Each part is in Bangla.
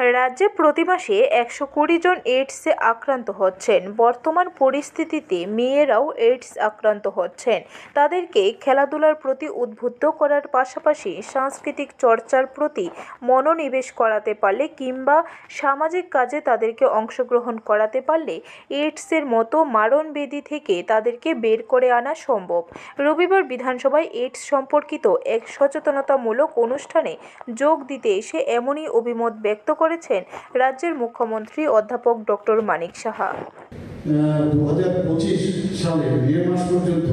রাজ্যে প্রতি মাসে 120 জন এইডসে আক্রান্ত হচ্ছেন। বর্তমান পরিস্থিতিতে মেয়েরাও এইডস আক্রান্ত হচ্ছেন। তাদেরকে খেলাধুলার প্রতি উদ্বুদ্ধ করার পাশাপাশি সাংস্কৃতিক চর্চার প্রতি মনোনিবেশ করাতে পারলে কিংবা সামাজিক কাজে তাদেরকে অংশগ্রহণ করাতে পারলে এইডসের মতো মারণব্যাধি থেকে তাদেরকে বের করে আনা সম্ভব। রবিবার বিধানসভায় এইডস সম্পর্কিত এক সচেতনতামূলক অনুষ্ঠানে যোগ দিতে এসে এমনই অভিমত ব্যক্ত করেছেন রাজ্যের মুখ্যমন্ত্রী অধ্যাপক ডক্টর মানিক সাহা। 2025 সালে মে মাস পর্যন্ত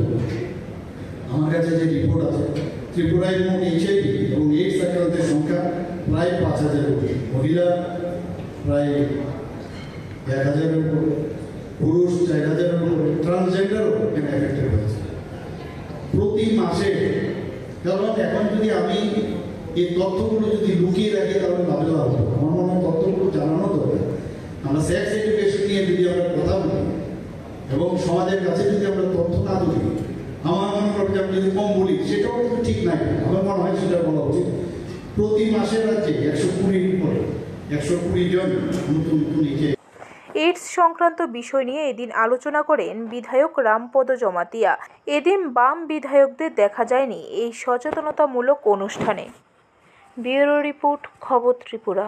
আমার কাছে যে রিপোর্ট আছে, ত্রিপুরায় মোট এইচআইভি এবং এইডস আক্রান্তের সংখ্যা প্রায় 5,000 কোটি, মহিলা প্রায় 1,000-এর উপর, পুরুষ 4,000-এর উপর, ট্রান্সজেন্ডারও এখানে এফেক্টেড হয়েছে প্রতি মাসে। কারণ এখন যদি আমি এই তথ্যগুলো যদি লুকিয়ে রাখি তাহলে লাভে লাভ হবে। আমার মনে হয় তথ্যগুলো জানানো দরকার। আমরা সেক্স এডুকেশন নিয়ে যদি আমরা কথা বলি এবং সমাজের কাছে যদি আমরা তথ্য না তুলি, আমার মনে করি যে আমি যদি কম বলি সেটাও কিন্তু ঠিক নাই। আমার মনে হয় সেটা বলা উচিত। প্রতি মাসে রাজ্যে 120 জন নতুন নিচে এইডস সংক্রান্ত বিষয় নিয়ে এদিন আলোচনা করেন বিধায়ক রামপদ জমাতিয়া। এদিন বাম বিধায়কদের দেখা যায়নি এই সচেতনতামূলক অনুষ্ঠানে। ব্যুরো রিপোর্ট, খবর ত্রিপুরা।